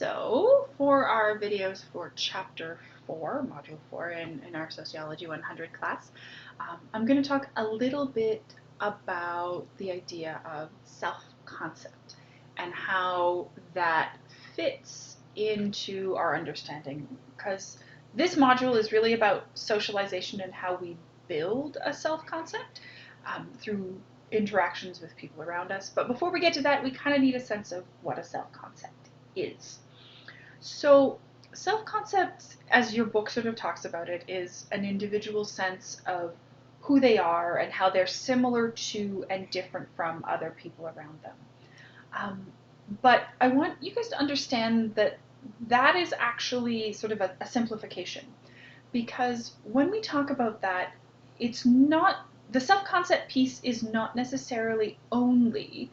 So for our videos for Chapter 4, Module 4 in our Sociology 100 class, I'm going to talk a little bit about the idea of self-concept and how that fits into our understanding, because this module is really about socialization and how we build a self-concept through interactions with people around us. But before we get to that, we kind of need a sense of what a self-concept is. So self-concept, as your book sort of talks about it, is an individual's sense of who they are and how they're similar to and different from other people around them. But I want you guys to understand that that is actually sort of a simplification, because when we talk about that, it's not, the self-concept piece is not necessarily only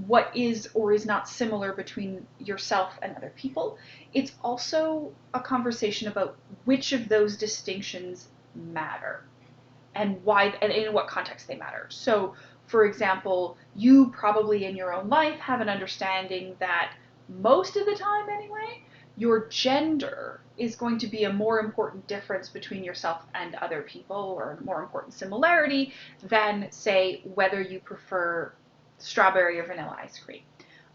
what is or is not similar between yourself and other people. It's also a conversation about which of those distinctions matter and why and in what context they matter. So, for example, you probably in your own life have an understanding that most of the time anyway, your gender is going to be a more important difference between yourself and other people, or a more important similarity than, say, whether you prefer strawberry or vanilla ice cream.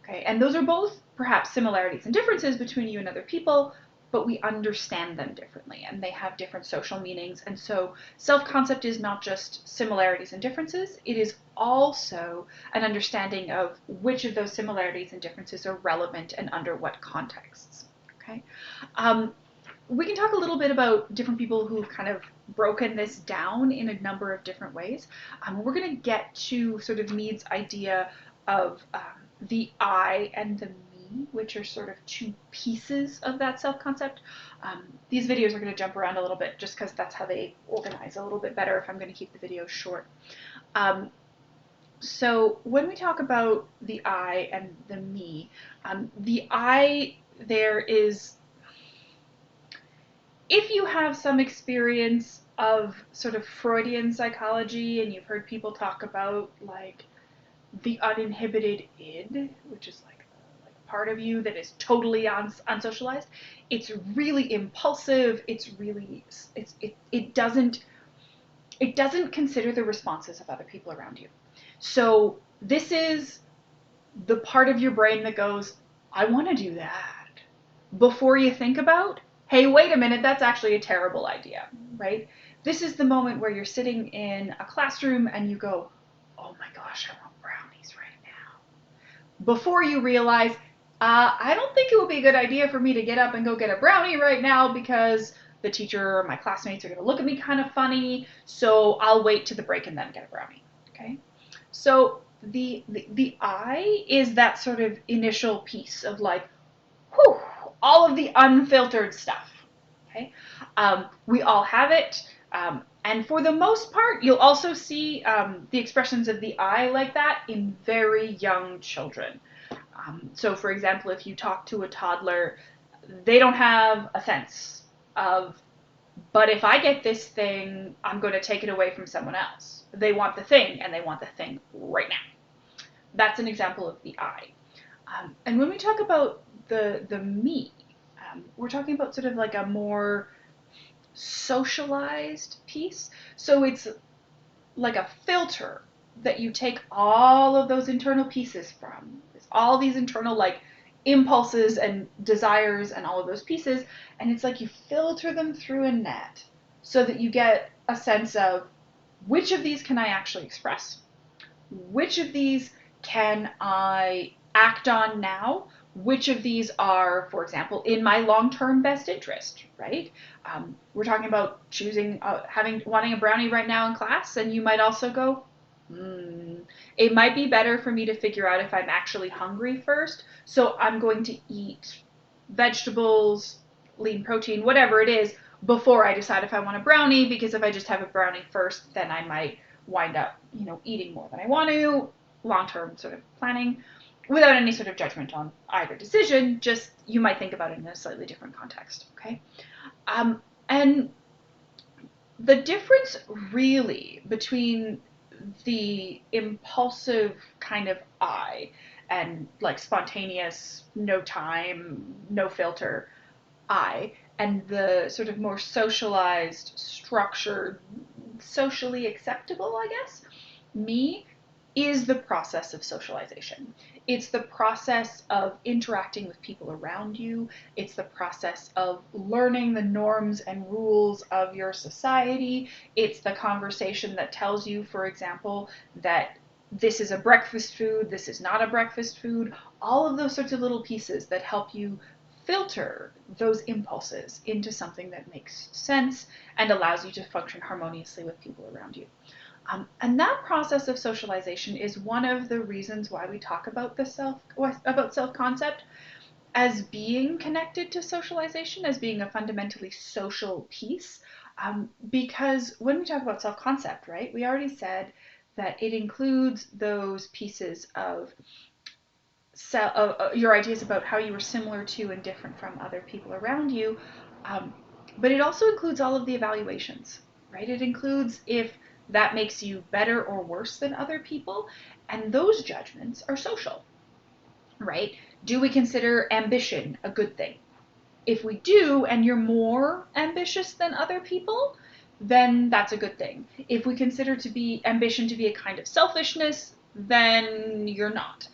Okay, and those are both perhaps similarities and differences between you and other people, but we understand them differently and they have different social meanings. And so self-concept is not just similarities and differences, it is also an understanding of which of those similarities and differences are relevant and under what contexts. Okay. We can talk a little bit about different people who've kind of broken this down in a number of different ways. We're going to get to sort of Mead's idea of the I and the me, which are sort of two pieces of that self-concept. These videos are going to jump around a little bit just because that's how they organize a little bit better if I'm going to keep the video short. So when we talk about the I and the me, the I there is, if you have some experience of sort of Freudian psychology and you've heard people talk about like the uninhibited id, which is like a part of you that is totally unsocialized, it's really impulsive. It doesn't consider the responses of other people around you. So this is the part of your brain that goes, I want to do that, before you think about, hey, wait a minute, that's actually a terrible idea, right? This is the moment where you're sitting in a classroom and you go, oh my gosh, I want brownies right now. Before you realize, I don't think it would be a good idea for me to get up and go get a brownie right now because the teacher or my classmates are going to look at me kind of funny, so I'll wait to the break and then get a brownie, okay? So the I is that sort of initial piece of like, whew, all of the unfiltered stuff. Okay, we all have it, and for the most part, you'll also see the expressions of the I like that in very young children. So, for example, if you talk to a toddler, they don't have a sense of, but if I get this thing, I'm going to take it away from someone else. They want the thing, and they want the thing right now. That's an example of the I. And when we talk about the me, we're talking about sort of like a more socialized piece. So it's like a filter that you take all of those internal pieces from. There's all these internal like impulses and desires and all of those pieces, and it's like you filter them through a net so that you get a sense of which of these can I actually express? Which of these can I act on now? Which of these are, for example, in my long-term best interest, right? We're talking about choosing, wanting a brownie right now in class, and you might also go, it might be better for me to figure out if I'm actually hungry first, so I'm going to eat vegetables, lean protein, whatever it is, before I decide if I want a brownie, because if I just have a brownie first, then I might wind up, eating more than I want to, long-term sort of planning, without any sort of judgment on either decision, just you might think about it in a slightly different context, okay? And the difference really between the impulsive kind of I and like spontaneous, no time, no filter I, and the sort of more socialized, structured, socially acceptable, I guess, me, is the process of socialization. It's the process of interacting with people around you. It's the process of learning the norms and rules of your society. It's the conversation that tells you, for example, that this is a breakfast food, this is not a breakfast food. All of those sorts of little pieces that help you filter those impulses into something that makes sense and allows you to function harmoniously with people around you. And that process of socialization is one of the reasons why we talk about self-concept as being connected to socialization, as being a fundamentally social piece. Because when we talk about self-concept, right, we already said that it includes those pieces of your ideas about how you are similar to and different from other people around you. Um, but it also includes all of the evaluations, right? It includes if that makes you better or worse than other people. And those judgments are social, right? Do we consider ambition a good thing? If we do, and you're more ambitious than other people, then that's a good thing. If we consider to be ambition to be a kind of selfishness, then you're not.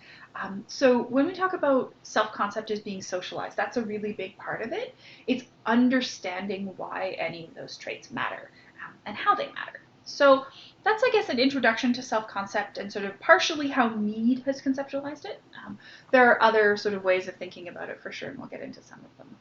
So when we talk about self-concept as being socialized, that's a really big part of it. It's understanding why any of those traits matter and how they matter. So that's, I guess, an introduction to self-concept and sort of partially how Mead has conceptualized it. There are other sort of ways of thinking about it for sure, and we'll get into some of them.